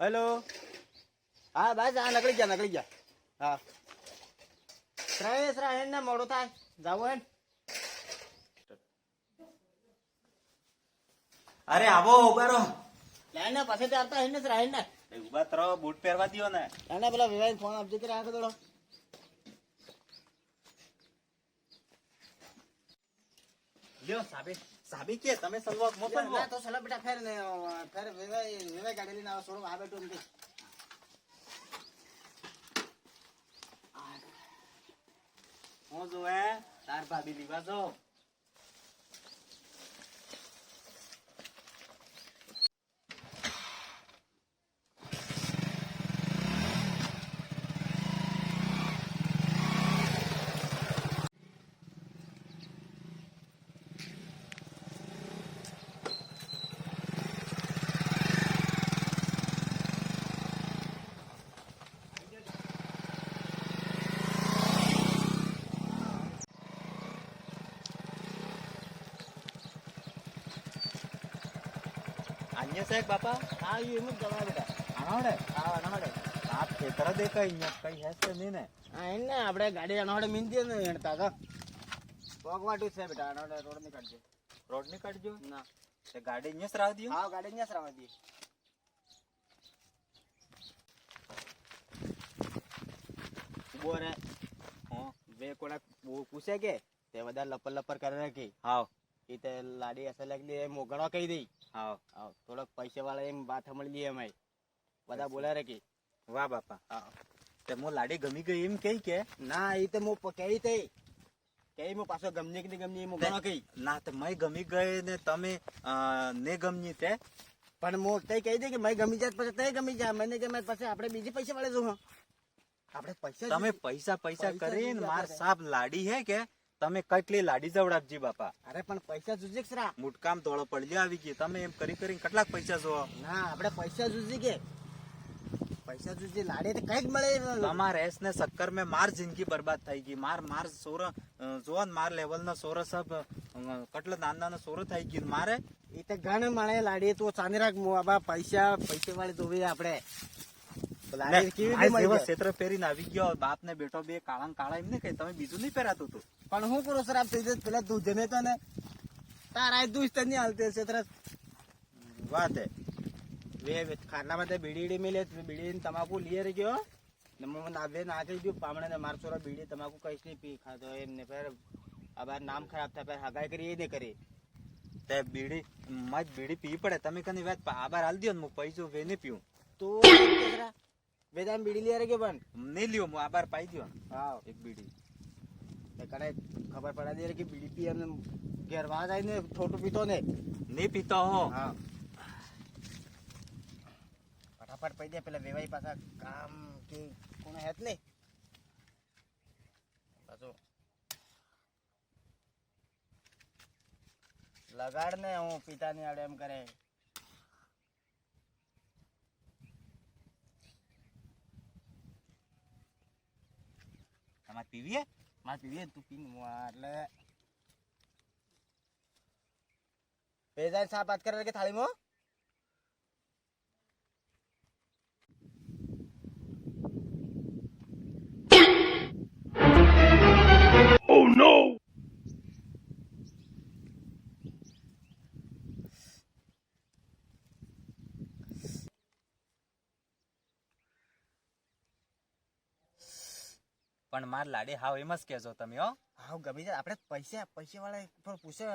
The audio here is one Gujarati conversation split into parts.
હેલો. હા બસ હા નકળી ગયા. હા શ્રાયણ ને મોડું થાય જાવું હે. અરે આવો ઉભારો. લાઈને પાસે તે આવતા હે ને શ્રાયણ ને ઉભા તરો બૂટ પહેરવા દિયો ને. એને પેલા વિવાહ ફોન આપજે કે રાખો થોડો. લ્યો સાબી કે તમે સલવાત મોકલ ના તો ચલો બેટા ફેર વિવાહ ગાડી લઈને આવો છોડો આ બેઠો નથી. હું જો હે તાર ભાભી લીવા જો. અન્ય સાહેબ બાપા હા એ એમ જ જવા બેટા. આણોડે હા અનાડે આપ ખેતર દેખાય અહીંયા કઈ હેસ કે નહીં ને. હા એને આપણે ગાડી અનાડે મીંદી ને હેડતા તો પગવાટું છે બેટા અનાડે રોડ ની કાઢજે. રોડ ની કાઢજો ના તે ગાડી અહીંયા જ રાખ દિયો. હા ગાડી અહીંયા જ રાવા દઈએ. ઉભો રે. હા બે કોડા પૂછે કે તે બધા લપર કરે કે હાવ એ તે લાડી અસર લાગલી એ મોગણો કહી દઈ. હાવ હા થોડોક પૈસા વાળા એમ વાત મળી લઈએ અમે બધા બોલા રે કે વાહ બાપા. હા તે મો લાડી ગમી ગઈ એમ કઈ કે ના એ તો હું કહી તે કઈ હું પાછો ગમની કે ગમની મોગણો કહી ના તે મય ગમી ગઈ ને તમે ને ગમની તે પણ હું તઈ કહી દે કે મેં ગમી જાય પછી તઈ ગમી જાય મને કે પછી આપણે બીજી પૈસા વાળે જો આપણે પૈસા તમે પૈસા પૈસા કરીને જોઈએ માર આપણે. સાપ લાડી હે કે તમે કેટલી લાડી જવડાવજી બાપા. અરે પણ પૈસા જુજે ખરા. મુટકામ ધોળો પડલી આવી ગઈ તમે એમ કરી કેટલાક પૈસા જો ના આપણે પૈસા જુજે કે પૈસા જુજે લાડે તો કઈક મળે. તમાર એસ ને ચક્કર में માર જિંદગી બરબાદ થઈ ગઈ. માર સોર જો માર લેવલ ના સોર સબ કેટલા નાના સોર થઈ ગયું મારે. એ તો ઘણ મળે લાડી તો ચાંદી રાખ બાબા પૈસા વાળે જોવે આપણે લાડી કેવી રીતે મળી જાય? ક્ષેત્ર પહેરીને આવી ગયો બાપ ને બેટો બે કાળા કાળા એમ ને કઈ તમે બીજું નહીં પહેરાતું તું. પણ હું કરું સર આપ થઈ જાય પેલા તું જને તો ને તારા દુસ્ત નહીં હાલતે છે વાત હે વે ખાનામાં તે બીડી મેલે બીડી તમાકુ લીએ રે ગયો ને મને નાવે નાખી દઉં પામણે ને માર છોરા બીડી તમાકુ કઈ નહીં પી ખાતો એમ ને ફેર આબાર નામ ખરાબ થાય ફેર હગાઈ કરી એ નહીં કરી તે બીડી મજ બીડી પી પડે તમે કની વાત આબાર હાલ દો ને હું પૈસો વેને પીવું તો વેદામ બીડી લીએ રે ગયો પણ નહીં લ્યો હું આબાર પાઈ દો હા એક બીડી એ કડે ખબર પડા દે કે બીડી પી એમને ઘેર વાં જાય ને થોટું પીતો ને નહીં પીતો હો. હા ફટાફટ પૈ દે પેલા વેવાઈ પાછા કામ કે કોને હેત ને પાછું લગાડ ને હું પિતા ની આડે એમ કરે તમારે પીવીએ માર પીવી તું પી એટલે પેજા સાપ વાત કરે કે થાળીમાં પણ માર લાડી હાવ એમ જ કેજો તમે હો. હા ગમી જાય આપણે પૈસા વાળા પર પૂછે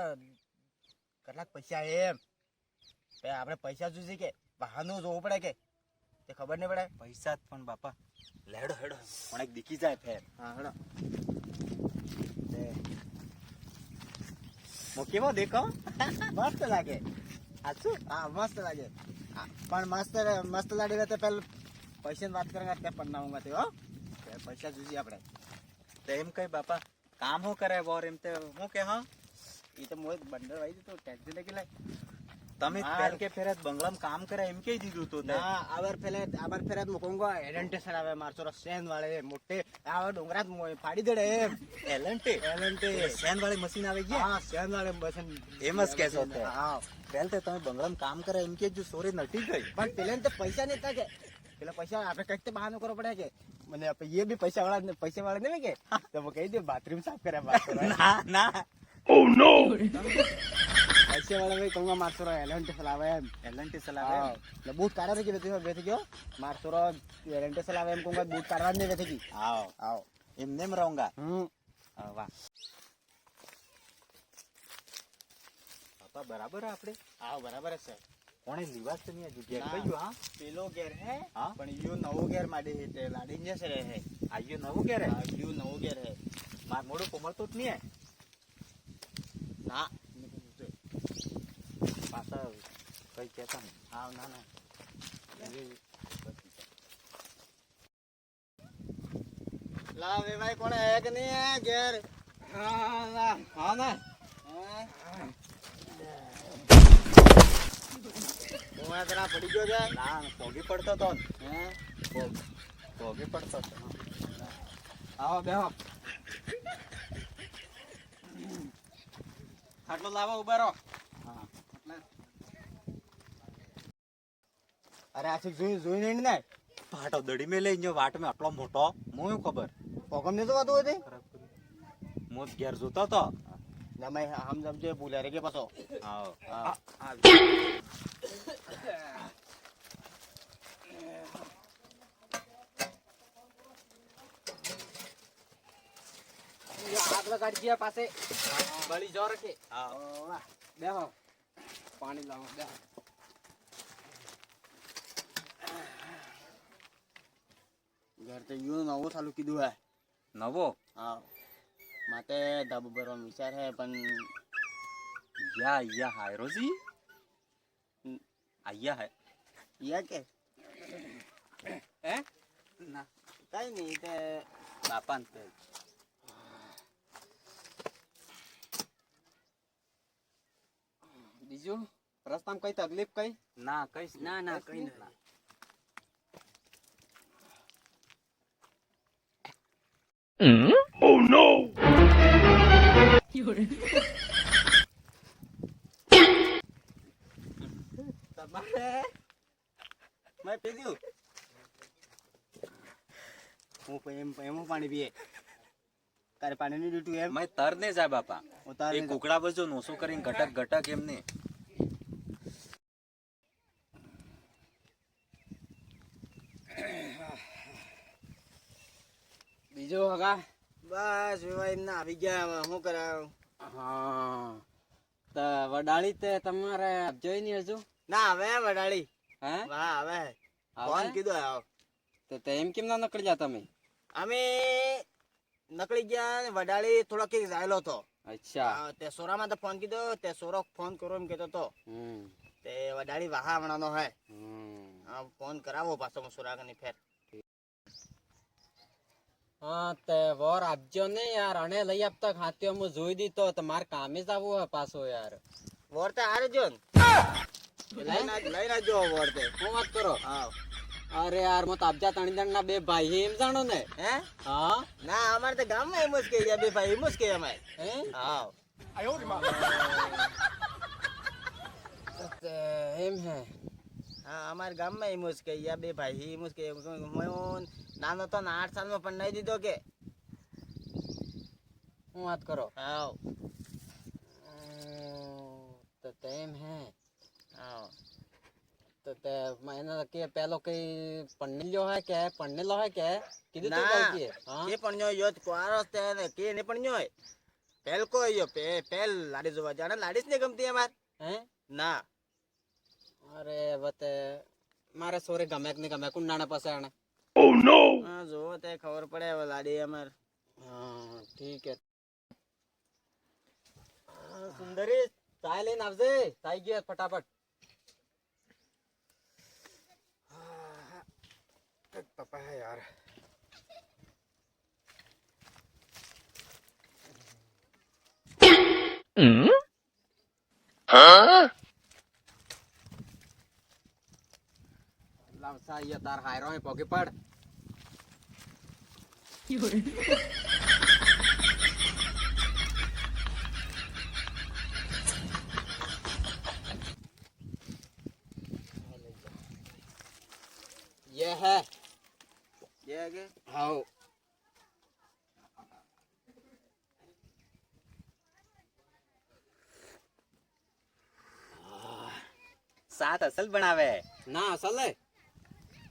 કેટલાક પૈસા એમ આપણે પૈસા જોઈએ કે બહારનું જોવું પડે કે તે ખબર નહીં પડે પૈસા જ પણ બાપા લેડો હેડો પણ એક દીકી જાય ફેર. હા હેડો હું કેવો દેખો મસ્ત લાગે સાચું હા મસ્ત લાગે પણ મસ્ત લાગે તો પેલા પૈસાની વાત કરે ત્યાં પન્નામાં હો પૈસા જોઈએ આપણે તો એમ કઈ બાપા કામ હું કરે બોર એમ તે હું કે હા એ તો મોય બંદર વાઈ તો ટેન્શન કે લાય તમે માર. પહેલ કે ફેરત બંગલામાં કામ કરે એમ કહી દીધું તો તે. ના આબર ફેરે મુકુંગો એલન્ટેશન આવે માર છોરો સેન વાળે મોટે આવા ડોંગરાત ફાડી દેડે એમ એલન્ટે એલન્ટે સેન વાળી મશીન આવી ગયા. હા સેન વાળે બસ એમ જ કહેશો તે. હા પહેલ તે તમે બંગલામાં કામ કરે એમ કે જો સોરી નટી ગઈ. પણ પેલે તો પૈસા નહીં હતા કે પેલા પૈસા આપણે કઈક તો બહાનો કરવો પડે કે મને એ બી પૈસા વાળા નહીં કે તો હું કહી દઉં બાથરૂમ સાફ કરે ના ના પૈસા વાળા ભાઈ કહું મારસો એલન્ટે ચલાવે એમ એલન્ટે હા. ચલાવે. એટલે બૂટ કાઢવા કે બેઠી ગયો મારસો એલન્ટે ચલાવે એમ કહું બૂટ કાઢવા જ નહીં બેઠી ગઈ આવો આવો એમને એમ રહુંગા. વાહ બાપા બરાબર હે આપણે. હા બરાબર જ છે કોણે લીવાસ તો નહીં હજુ ઘેર ના. કયું હા પેલો ઘેર હે હા? પણ યો નવો ઘેર માટે હે તે લાડીને જશે રે હે આયો નવું ઘેર હે. યો નવો ઘેર હે માર મોડું કોમળતો જ નહીં હે. ના પાછા કઈ કહેતા નહીં. હા ના ના લા વે ભાઈ કોણ હે કે નહીં હે ઘેર હા ના હા ના હું જરા પડી ગયો છે ના પોગી પડતો તો ને. હે પોગી પડતો તો. આવો બેહો ખાટલો લાવો ઉભા રહો હા. અરે આશિક જોઈ નહીં ને પાટો દડી મેં લઈ ગયો વાટ મેં આટલો મોટો હું એવું ખબર. પોકમ ને તો વાતું હતી હું જ ઘેર જોતો તો. ના મેં હમ સમજે ભૂલ્યા રે કે પાછો આવો હા આગળ કાઢી પાસે બળી જો રખે બેહો પાણી લાવો બેહો ઘર તો યુ નવો ચાલુ કીધું હે નવો હા માટે ધાબુ ભરવાનો વિચાર હે પણ યા હાય રોજી આયા હે યા કે હે ના કઈ નહીં તે બાપા ને બીજું રસ્તામાં કઈ તકલીફ કઈ ના કઈ ના ના કઈ ના તમારે મેં પીધું હું પાણી પીએ તારે પાણી ની ડ્યુટી એમ મેં તર ને જાય બાપા. ઉતાર એ કુકડા બજો નોસો કરીને ઘટક ઘટક એમને. બીજું હગા બસ વિવાહ એમના આવી ગયા હવે શું કરાવ હા તો વડાળી તે તમારે જોઈ ની હજુ ના હવે વડાળી હે વાહ હવે ફોન કીધો આવો તો તેમ કેમ ના નકળી જા તમે અમે નકળી ગયા ને વડાળી થોડો કે જાયલો તો અચ્છા તે સોરામાં તો ફોન કીધો તે સોરો ફોન કરો એમ કેતો તો તે વડાળી વાહાવણાનો હે હા ફોન કરાવો પાછો સોરાગની ફેર હા તે વોર આપજો ને યાર અને લઈ આપતા ખાત્યો હું જોઈ દીધો તમારે કામે જ આવું હે પાછો યાર વોર તે હારે જો લઈને જો વોર તે હું વાત કરો હા અરે યાર મત આપજા તણી જણ ના બે ભાઈ એમ જાણો ને હે હા ના અમારે તો ગામમાં એમ જ કહી બે ભાઈ એમ જ કહે અમે હે હા આયો રે માં એમ હે હા અમારા ગામમાં એમ જ કહી બે ભાઈ એમ જ કહે હું નાનો તો 8 સાલમાં પણ નહીં દીધો કે હું વાત કરો હા તો તેમ હે હા તો તે મને કે પેલો કઈ પણનેલો હે કે પણનેલો હે કે કીધું તો કઈ કે હા કે પણ્યો યો કોરો તે ને કે ને પણ્યો પેલ કો યો પેલ લાડી જોવા જાણે લાડીસ ને ગમતી અમાર હે ના અરે વતે મારે સોરે ગમે કે ને ગમે કુંડાણા પાસે આણે ઓ નો હા જો તે ખબર પડે હવે લાડી અમાર હા ઠીક હે સુંદરી ચાય લઈને આવજે ચાય ગયો ફટાફટ पापा है यार हाँ લાવસા ય તાર હાયરો હે પગે પડ ये है ये है के हाँ साथ असल बनावे है। ना असल है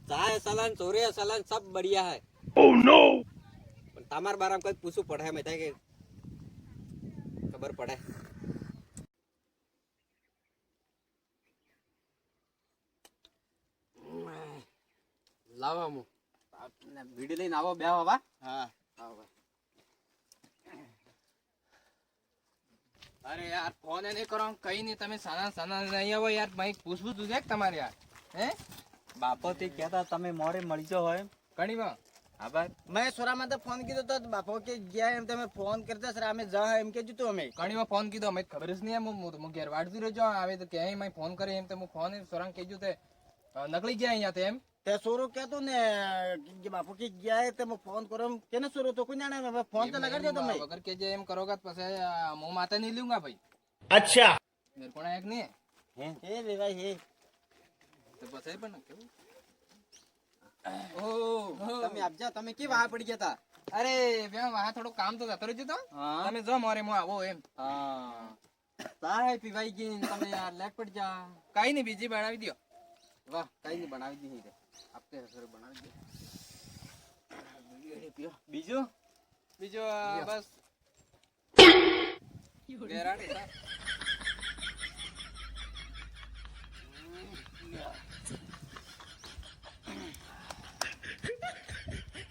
चाय असल चोरी असल सब बढ़िया है ओह नो પણ તમારા બારામાં કઈ પૂછવું પડે મેં થાય કે ખબર પડે લાવો હું બીડી લઈને આવો બે આવા हाँ આવો અરે યાર ફોન એ નહીં કરો કઈ નહીં તમે સાના સાના નહીં આવો યાર ભાઈ પૂછવું તું છે તમારે યાર હે બાપો થી કહેતા તમે મોરે મળી જાઓ હોય ઘણી વાર આભાર मैं सोरा माते फोन कीधो तो बापो के गया एम ते फोन करते सर हमें जा एम के जतो हमें ઘણી વાર ફોન કીધો અમે ખબર જ નહીં હું ઘેર વાડતી રહેજો આવે તો કે મેં ફોન કરે એમ તો હું ફોન સોરાંગ કીધું તે નકળી ગયા અહીંયા તે એમ ते सोरो क्या तो ने कि बापो के गया है ते मैं फोन करो के ने सोरो तो कोई जाने मैं फोन तो लगा दियो तो मैं વગર કે જે એમ કરોગા તો પછી હું માથે નહીં લઉંગા ભાઈ अच्छा મેરે કોણ એક નહીં हे वे भाई हे તો પછી પણ કેવું ઓ તમે આપજા તમે કે વાહ પડી ગયા તા અરે વ્યા વાહ થોડું કામ તો જતો રહેજો તો હા તમે જો મોરે હું આવો એમ હા ચાય પીવાઈ ગઈ ને તમે યાર લેટ પડ જા કઈ નહીં બીજી બનાવી દો વાહ કઈ નહીં બનાવી દીધી રે આપતે હસર બનાવી દે બીજું બીજું બસ ગેરાડી સા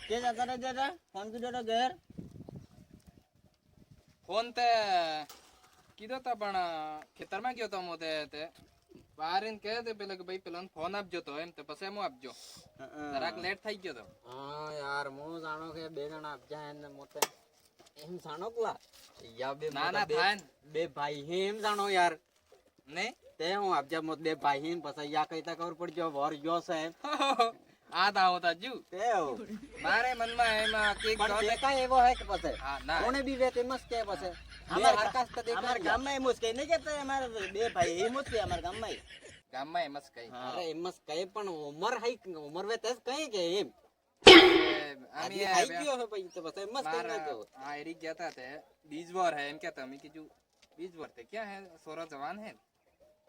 के जाता रे दादा फोन कीधो तो घर ફોન તે કીધો તો પણ ખેતરમાં ગયો તો હું તે બહાર એને કહે તે પેલો કે ભાઈ પેલો ફોન આપજો તો એમ તો પછી હું આપજો જરાક લેટ થઈ ગયો તો હા યાર હું જાણો કે બે જણા આપજા એને મોતે એમ જાણો કલા યા બે ના ના મોટા થાય ને. બે ભાઈ હે એમ જાણો યાર નહીં તે હું આપજા મોત બે ભાઈ હે પછી યા કઈતા ખબર પડજો વર ગયો છે આ તા હોતા જુ તે મારે મનમાં એમાં કે પણ તે કાંઈ એવો હે કે પછી હા ના કોને બી વે તેમ જ કે પછી हमार હરકાસ તો દેખાય हमारे गांव में मुझके नहीं कहते हमारे बे भाई ही मुझके हमारे गांव में ગામમાં એમ જ કઈ અરે એમ જ કઈ પણ ઉમર હઈ ઉમર વે તે કઈ કે એમ અમે આજી હઈ ગયો હે પછી તો પછી એમ જ કઈ ના કહો હા એરી ગયા તા તે બીજ વાર હે એમ કહેતા અમે કીધું બીજ વાર તે ક્યાં હે સોરો જવાન હે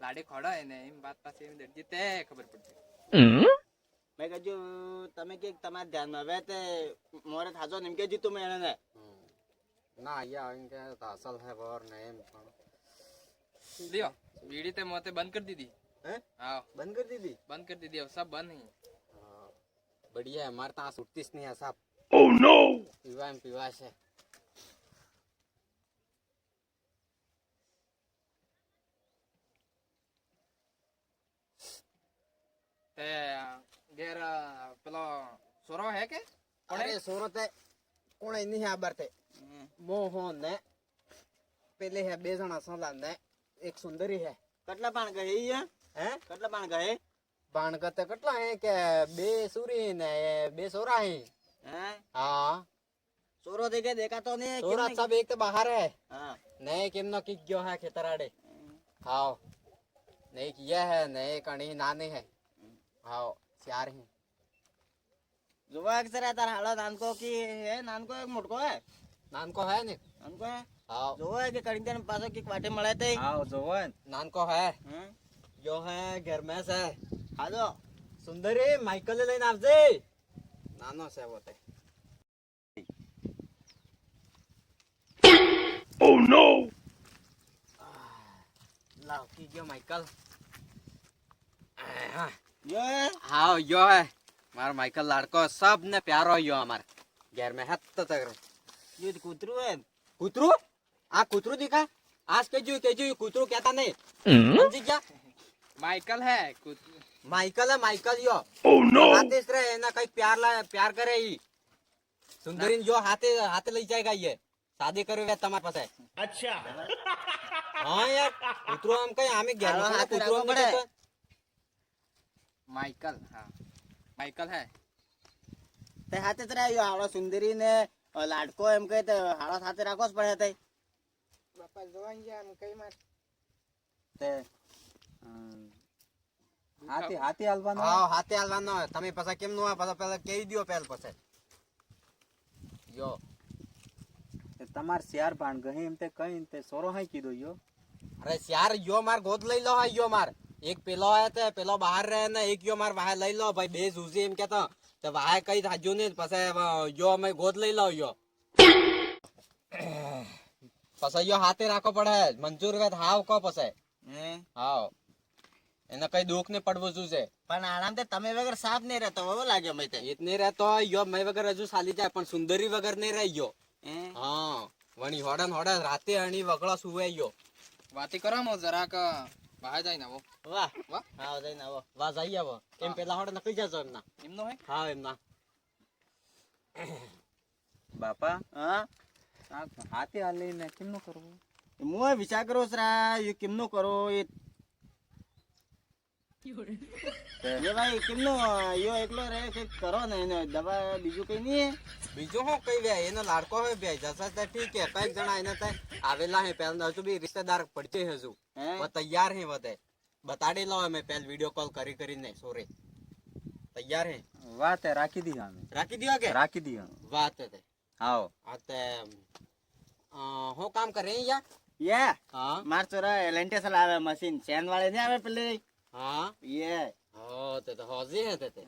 લાડે ખોડા હે ને એમ વાત પાસે એમ દરજી તે ખબર પડતી मैं कह जो तमे के તમારા ધ્યાનમાં આવે તે મોરે થાજો ને એમ કે જીતું મેં એને ના યા એમ કે તો અસલ હે વર ને એમ પણ લ્યો બીડી તે મોતે બંધ કરી દીધી હે હા બંધ કરી દીધી બંધ કરી દીધી હવે સબ બંધ હી बढ़िया है हमारे तो छुट्टी नहीं है साहब पीवा में पीवा से તે ઘેર પેલો સોરો હે કે अरे सूरत है कौन है नहीं है बरते मोहन ने पहले है बेजना सला ने एक सुंदरी है કેટલા પાણ ગઈ હે हैं કેટલા પાણ ગઈ बाण करते कटला है के बे सूरी ने बे सोरा है હે हाँ સોરો દેખે દેખા તો નહીં सोरा सब एक तो बाहर है હા नए किम न किक गयो है खेतराड़े हाँ नहीं किया है नए कणी नाने है हाँ चार है જોવા કે સર તાર હાલો નાનકો કી હે નાનકો એક મોટકો હે नान को है ने નાનકો હે हाँ જોવા કે કડી તને પાછો કી વાટે મળે તે આવો જોવો ને नान को है હે जो है घर में से હાજો सुंदरी माइकल लेने आपसे नानो से होते लाओ की जो माइकल જો હે हाँ यो है मार माइकल लड़को सब ने प्यारो यो हमार घर में हत तक જો કૂતરું હે कुतरू आ कुतरू दिखा आज के जो कुतरू कहता नहीं समझी क्या માઇકલ હે माइकल है माइकल यो हाथे से रहे ना कहीं प्यार करे ही सुंदरी जो हाथे हाथे ले जाएगा ये शादी करोगे तुम्हारे पास है અચ્છા हाँ यार कुतरू हम कहीं हमें घर में हाथ कुतरू रखो हम बड़े। नहीं માઇકલ હા માઇકલ હે તે હાથે જ રહ્યો હાલો સુંદરી ને લાડકો એમ કહે તો હાલો સાથે રાખવો જ પડે તે બાપા જોવા ગયા કઈ માં તે હાથી હાથી હાલવાનો હા હાથે હાલવાનો હોય. તમે પછી કેમ નું પાછા પેલા કહી દો પહેલ પછી યો તે તમાર શિયાર ભાણ ગહી એમ તે કઈ તે સોરો હાઈ કીધો યો અરે યાર યો માર ગોદ લઈ લો હા યો માર એક પેલો આયા તે પેલો બહાર રહે ને એક યો માર વાહે લઈ લો ભાઈ બે જુજી એમ કેતો તે વાહે કઈ થાજો ને પછી યો અમે ગોદ લઈ લો યો પછી યો હાથે રાખવો પડે મંજૂર હોય તો હાવ કો પછી હાવ એને કઈ દુઃખ ને પડવું શું છે પણ આરામ તે તમે વગર સાફ નહીં રહેતો એવો લાગ્યો મેં તે ઇતને રહેતો યો મેં વગર હજુ ચાલી જાય પણ સુંદરી વગર નહીં રહી ગયો હા વણી હોડન હોડે રાતે હણી વગળો સુવે ગયો વાતી કરો મો જરાક બહાર જાય ને આવો વાહ વાહ હા જઈને આવો વાહ જઈ આવો એમ પેલા હોડે નકળી જજો એમના એમનો હે હા એમના બાપા હા આ હાથી હાલીને કેમનું કરવું હું વિચાર કરું છું એ કેમનું કરો એ ભાઈ કેમનું યો એકલો રહે કે કરો ને એને દવા બીજું કઈ નહીં બીજું શું કઈ વે એનો લાડકો હોય બે જસા તો ઠીક હે કઈક જણા એને તો આવેલા હે પહેલા હજુ બી રિશ્તેદાર પડશે હજુ હે वो तैयार है वते बताड़ी लो मैं पहले वीडियो कॉल करी કરીને સોરે તૈયાર હે વાત હે રાખી દી અમે રાખી દિયા કે રાખી દી વાત હે આવો આતે હું કામ કરે યા યે હા માર ચોરા એલેન્ટેસ લાવે મશીન ચેન વાળે ને આવે પેલે હા યે हो ते होजी है ते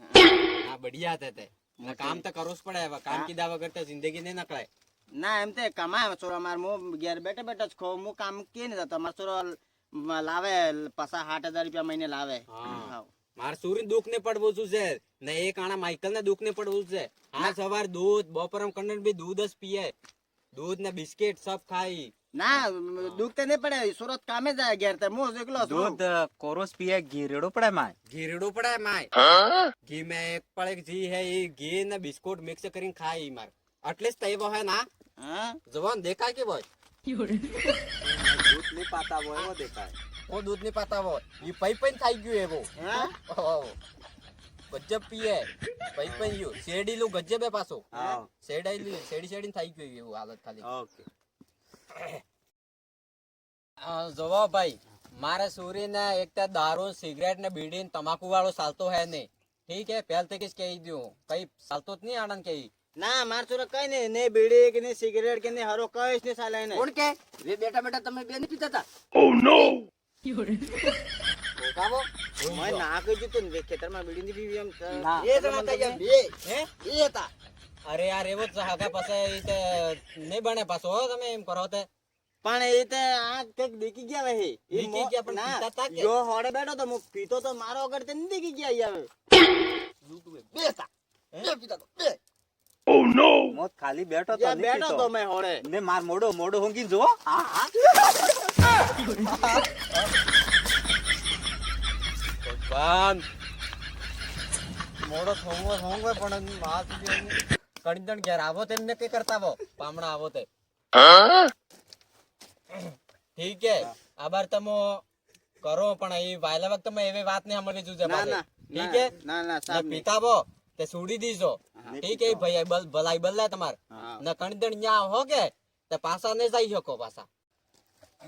हां बढ़िया ते काम तो करो જ પડે હવે કામ કીધા વગર તો જિંદગી નહીં નકળાય ના એમ તે કમાય ચોરા માર મો ઘેર બેઠે બેઠે જ ખો હું કામ કે ને જતો માર ચોરો લાવે પાછા 60,000 રૂપિયા મહિને લાવે હા માર સૂરી દુઃખ ને પડવું શું છે ને એક આણા માઈકલ ને દુઃખ ને પડવું છે આ સવાર દૂધ બપોરમ કન્નડ બી દૂધ જ પીએ દૂધ ને બિસ્કિટ સબ ખાઈ ના દુઃખ તો નહીં પડે સુરત કામે જાય ઘેર તે હું એકલો છું દૂધ કોરોસ પીએ ઘી રેડો પડે માય ઘી રેડું પડે માય ઘી में एक पड़े घी है ये घी ने बिस्कुट मिक्स કરીને ખાઈ માર એટલે જ તૈવો હે ના હા જવાન દેખાય કે બોય દૂધ ની પાતા હોય એવો દેખાય ઓ દૂધ ની પાતા હોય ઈ પઈ પઈ થઈ ગયું એવો હા ગજબ પીએ પઈ પઈ યુ શેડીલું ગજબ હે પાછો હા શેડી શેડી થઈ ગયું એવું હાલત ખાલી ઓકે જોવો ભાઈ મારે સૂરી ને એક તો દારૂ સિગરેટ ને બીડી ને તમાકુ વાળો ચાલતો હે નહીં ઠીક है પહેલથી જ કહી દઉં કઈ ચાલતો જ નહીં આનંદ કઈ ના માર ચોરા કઈ નહીં ને બીડી કે ને સિગરેટ કે ને હરો કઈ જ નહીં ચાલે ને કોણ કે વે બેટા બેટા તમે બે નહીં પીતા હતા કાવો મેં ના કહી દીધું ને ખેતરમાં બીડી ની પીવી એમ ના. એ જણા તૈયાર બે હે એ હતા અરે યાર એવો જ હગા પછી તે નહીં બને પાછો હો તમે એમ કરો તે પણ એ તે આ કઈક દેખી ગયા વે દેખી ગયા પણ પીતા તા કે? જો હોડે બેઠો તો હું પીતો તો મારો વગર તે નહીં દેખી ગયા યાર બે હતા બે પીતા તો બે મોત ખાલી બેઠો તો યા નહીં બેઠો તો પીતો. મેં હોડે ને માર મોડો હોંગી જો હા હા ભગવાન મોડો થોંગો પણ વાત કણીદણ ઘેર આવો તેમને કઈ કરતા આવો પામણા આવો તે ઠીક હે આભાર તમે કરો પણ એ વાયલા વખત તમે એવી વાત નહીં સાંભળવી જોઈએ ના પાછી. ના ઠીક હે ના ના ને સાહેબ પીતાવો તે છોડી દીજો ઠીક હે ભાઈ ભલાઈ બદલાય તમાર હા. ને કણીદણ ન્યા હો કે તે પાછા ને જઈ શકો પાછા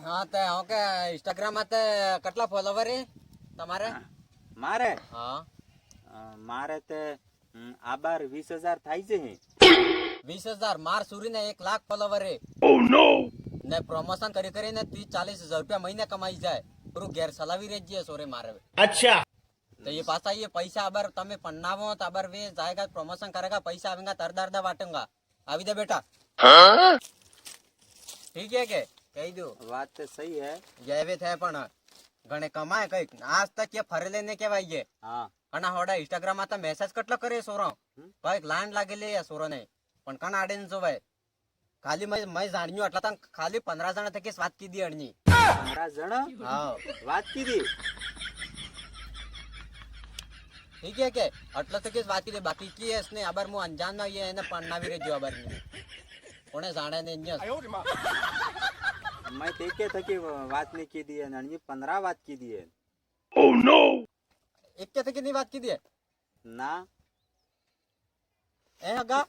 હા તે હો કે ઇન્સ્ટાગ્રામ માં તે કેટલા ફોલોવર હે તમારે મારે હા મારે તે આબાર 20,000 થાય છે 20,000 માર સુરી ને 1 લાખ ફોલોવર હે ને પ્રમોશન કરી કરીને 30-40 હજાર રૂપિયા મહિને કમાઈ જાય પૂરું ઘેર ચલાવી રેજીએ સોરે મારે अच्छा तो ये पासा ये पैसा अबर तमे पन्नावो तो अबर वे जाएगा प्रमोशन करेगा पैसा आवेगा तरदारदा बांटूंगा आवी दे बेटा ठीक है के कही दो વાત તો સહી હે ये वे थे पण गणे कमाए कई आज तक ये फरेले ने केवाय ये હા कना होडा इंस्टाग्राम आता मेसेज कटलो करे सोरो भाई लाइन लागेली या सोरो ने पण कना आडे न जोवाय खाली मैं जाणियो अटला ता खाली 15 जण थकी વાત कीधी अणनी 15 જણ हां વાત કીધી ठीक है के अटला तक વાત कीधी बाकी की है इसने अबर मु अनजान ना ये એને પન્નાવી રેજો અબર કોને જાણે ને ન્યા મેં તે કે થકી વાત નહીં કીધી અને અણજી 15 વાત કીધી હે એક કે થકી ની વાત कीधी है ના એ હગા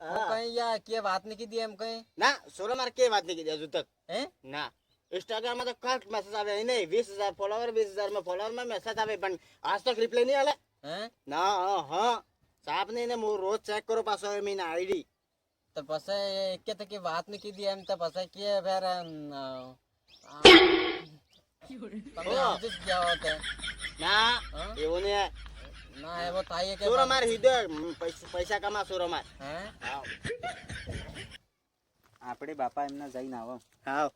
હા. કઈ યા કે વાત નહીં કીધી એમ કઈ ના સોરો મારે કે વાત નહીં કીધી હજુ તક હે ના ઇન્સ્ટાગ્રામ માં તો કટ મેસેજ આવે એ નહીં 20,000 ફોલોવર 20,000 માં મેસેજ આવે પણ આજ તક રિપ્લાય નહીં આલે હે ના હા સાહેબ ને એને હું રોજ ચેક કરો પાછો એની આઈડી તો પછી કે તો કે વાત નહીં કીધી એમ તો પછી કે ફેર તમે સમજી જ ગયા હો તે. ના હા? એવું નહીં ના એવો થાય કે સોરો માર હિદો પૈસા કમા સોરો માર હે હા આપણે બાપા એમના જઈને આવો હા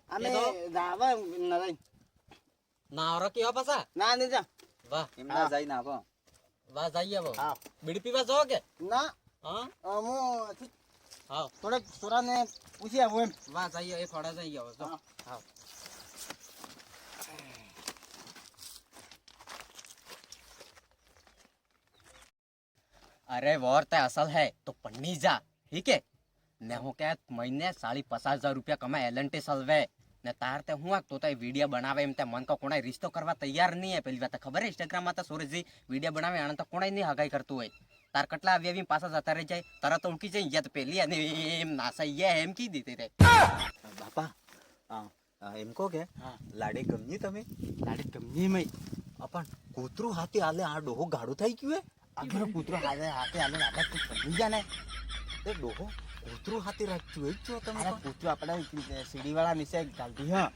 અમે એ તો? જાવા નઈ નાવરો કેવા પાછા ના નહીં જા વાહ એમના હા. જઈને આવો વાહ જઈએ બહુ હા બીડી પીવા જાઓ કે ના હા હું હા થોડેક સોરાને પૂછી આવું એમ વાહ જઈએ એ ખોડા જઈએ હવે જો. હા. હા अरे वो तो असल है तो पन्नी जा ठीक है ने હું કે મહિને 50,000 રૂપિયા કમાય એલન્ટી સલવે ને તાર તે હું તો તે વિડિયો બનાવે એમ તે મન કો કોણે રિશ્તો કરવા તૈયાર નહીં હે પેલી વાત ખબર હે ઇન્સ્ટાગ્રામ માં તો સુરજી વિડિયો બનાવે આને તો કોણે નહીં હગાઈ કરતું હોય તાર કટલા આવી પાછા જતા રહી જાય તરત ઉણકી જાય યા તો પેલી અને એમ નાસાઈએ એમ કી દીધી તે બાપા એમ કહો કે હા. લાડે ગમની તમે લાડી ગમી મઈ પણ કૂતરું હાથે આલે આ ડોહો ગાડું થઈ ગયું હે આગળ કૂતરો હાથે આલે આપણે તું સમજી જા ને એ ડોહો કૂતરું હાથે રાખ્યું એ જ છો તમે અરે કૂતરો આપણે સીડી વાળા નીચે ગાલતી હા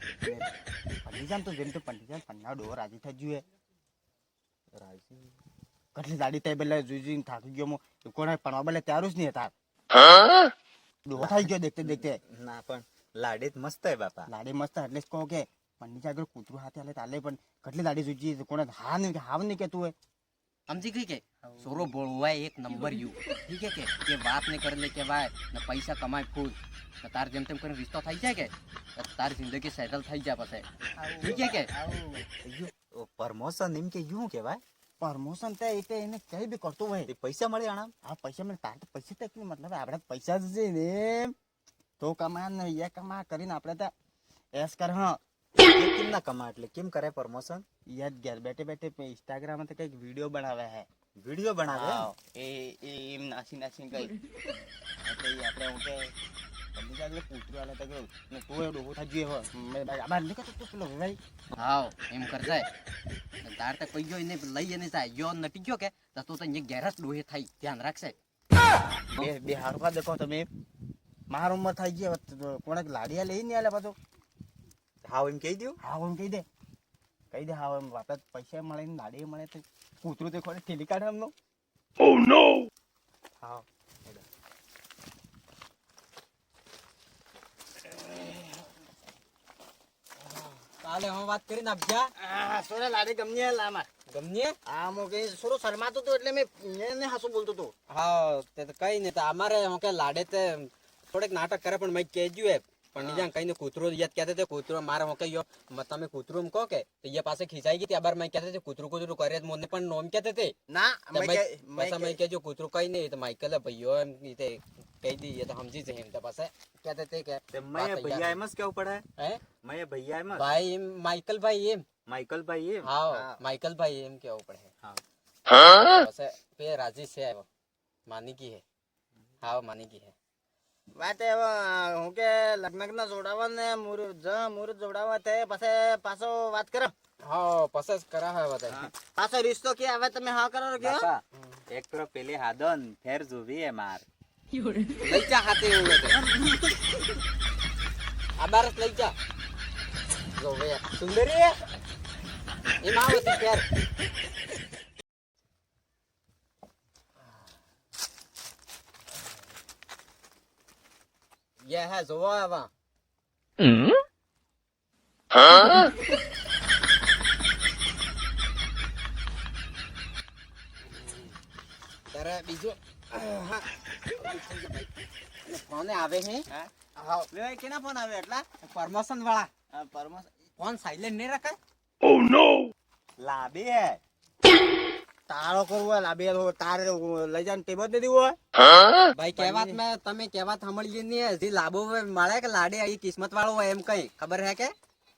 પંડીજામ તો જેમ તો પંડીજામ પન્ના ડોર રાજી થઈ ગયું હે રાજી કેટલી દાડી થાય પેલા જોઈ થાકી ગયો હું કોને પણ બલે ત્યારું જ નહીં હતા ડોહો થઈ ગયો દેખતે દેખતે ના પણ લાડે જ મસ્ત હે બાપા લાડી મસ્ત એટલે જ કહો કે પંડીજા આગળ કૂતરું હાથે આલે તાલે પણ કેટલી દાડી જોઈ કોને હા નહીં હાવ નહીં કેતું હોય સમજી ગઈ કે સોરો બોલવાય એક નંબર યુ ઠીક હે કે વાત નહીં કરે લે કે ભાઈ ને પૈસા કમાય ફૂલ તો તાર જેમ તેમ કરીને રિશ્તો થઈ જાય કે તો તાર જિંદગી સેટલ થઈ જાય પછી ઠીક હે કે પ્રમોશન એમ કે યુ કેવાય પ્રમોશન તે એટલે એને કઈ બી કરતું હોય તે પૈસા મળે આના આ પૈસા મને તાર તો પૈસા તો એટલું મતલબ આપણે પૈસા જ છે ને તો કમા ને એ કમા કરીને આપણે તો એસ કર હા એ કેમ ના કમા એટલે કેમ કરે પ્રમોશન યાર ઘેર બેઠે બેઠે ઇન્સ્ટાગ્રામ માં તો કઈક વિડીયો બનાવે હે વિડિયો બનાવે એ એમ નાસી નાસી કઈ એટલે ઈ આપણે હું કે બધી જાગલે કૂતરું આલે તો ગયું ને તું એ ડોહો થઈ ગયો હો આબાર નીકળ તો પેલો ભાઈ હાવ એમ કર જાય ને તાર તો કોઈ જો એને લઈ એને જાય યો નટી ગયો કે તો તું તો અહીંયા ઘેર જ ડોહે થઈ ધ્યાન રાખશે બે હારવા દેખો તમે માર ઉંમર થઈ ગઈ હવે કોણે લાડિયા લઈ નહીં આલે પાછો હાવ એમ કહી દઉં હા એમ કહી દે હા એમ આપણે પૈસા મળે ને લાડી મળે તો કૂતરું તો ખોડે ઠેલી કાઢે એમનો હા કાલે હું વાત કરીને આપજા આ સોરે લાડી ગમી લામા ગમને આ મો કે સોરો શરમાતો તો એટલે મેં એને હાસુ બોલતો તો હા તે તો કઈ નહીં તો અમારે હું કે લાડે તે થોડેક નાટક કરે પણ મેં કહેજો એ પણ નિજાન કઈને કૂતરો યાદ કહેતે તે કૂતરો મારે હું કહીયો તમે કૂતરો એમ કહો કે તો એ પાસે ખીચાઈ ગઈ ત્યાર મેં કહેતે કૂતરું કૂતરું કરે મને પણ નોમ કહેતે તે ના પાછા મેં કહેજો કૂતરું કઈ નહીં તો માઇકલ ભાઈઓ એમ તે કહી દઈએ તો સમજી જાય એમ તો પાસે કહેતે તે કે તે મેં ભૈયા એમ જ કેવું પડે હે મેં ભૈયા એમ જ ભાઈ એમ માઇકલ ભાઈ એમ માઇકલ ભાઈ એમ હા માઇકલ ભાઈ એમ કેવું પડે હા પાસે પે રાજી છે માની ગઈ હે હા માની ગઈ હે વાત હવે હું કે લગ્ન જોડાવા ને મુહૂર્ત જોડાવા તે પછી પાછો વાત કરો હા પસંદ કરા હે બધા પાછો રિશ્તો કે હવે તમે હા કરો કે બાપા એક તો પેલી હાદન ફેર જોવી હે માર લઈ જા હાથે એવું તો આ બારસ લઈ જા જો વે સુંદરી એમ આવો તી પેર ये है जो आवा તારે બીજું ફોન આવે છે હા લે કેના ફોન આવે એટલા પરમોશન વાળા પરમોશન ફોન સાયલેન્ટ નહીં રખાય લાબે હે તારો કરવો લાબે તારે લઈ જાને ટેબલ દે દેવો ભાઈ કહેવાત મેં તમે કહેવાત સાંભળીએ નહીં હજી લાભો મળે કે લાડે અહીં કિસ્મત વાળો હોય એમ કઈ ખબર હે કે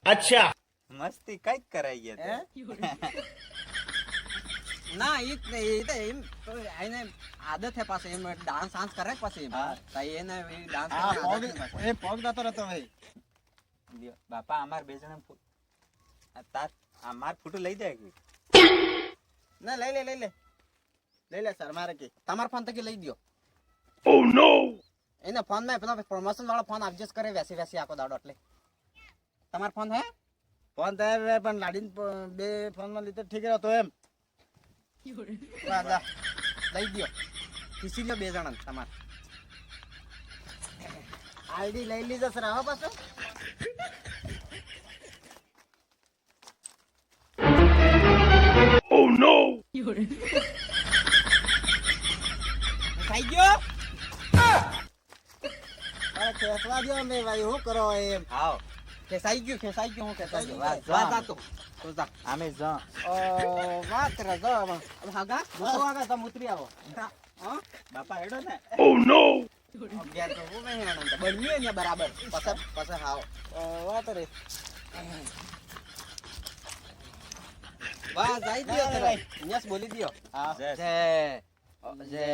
અચ્છા મસ્તી કઈક કરાઈ ગયા હે ના ઈ જ નહીં, ઈ તો એમ તો એને આદત હે પાછી એમ ડાન્સ આન્સ કરે પછી એમ. હા. તો એને ડાન્સ હા કરવાની આદત હે પાછી. પોગ જતો રહેતો ભાઈ. લ્યો, બાપા અમાર બે જણા માર ફોટો લઈ જાય કે ના લઈ લે સર મારે કે તમારો ફોન તો કે લઈ દ્યો. એને ફોન માં પેલો પ્રમોશન વાળો ફોન આપજે જ કરે વેસી વેસી આખો દાડો એટલે. તમારો ફોન હે? ફોન તૈયાર રહે પણ લાડીને બે ફોન માં લીધે ઠીક રહેતો એમ. જા, લઈ દ્યો. ખીસી લ્યો બે જણા તમારે. આઈડી લઈ લીધો સર આવો પાછો. ખાઈ ગયો? અરે ખેંચવા દો અમે ભાઈ શું કરો એમ. આવો ખેસાઈ ગયું હું કહેતો ગયું. વાહ જા તો. તો જા. અમે જ વાત કરે જો હવે હાગા ગુસ્સો આવે તમે ઉતરી આવો. હા બાપા હેડો ને ઘેર તો હું નહીં આનંદ બન્યું ને બરાબર પછી હાવ વાત રે વાહ જાય દિયો તે ભાઈ યસ બોલી દિયો હા જે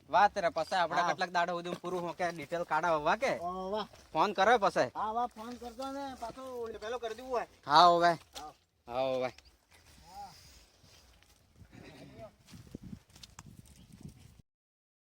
વાત રે પછી આપણે હા. કેટલાક દાડો સુધી પૂરું હું કે ડિટેલ કાઢા હોવા કે વાહ ફોન કરે પછી હા વાહ ફોન કરજો ને પાછો પેલો કરી દેવું હોય. હા હવે હા. હા હવે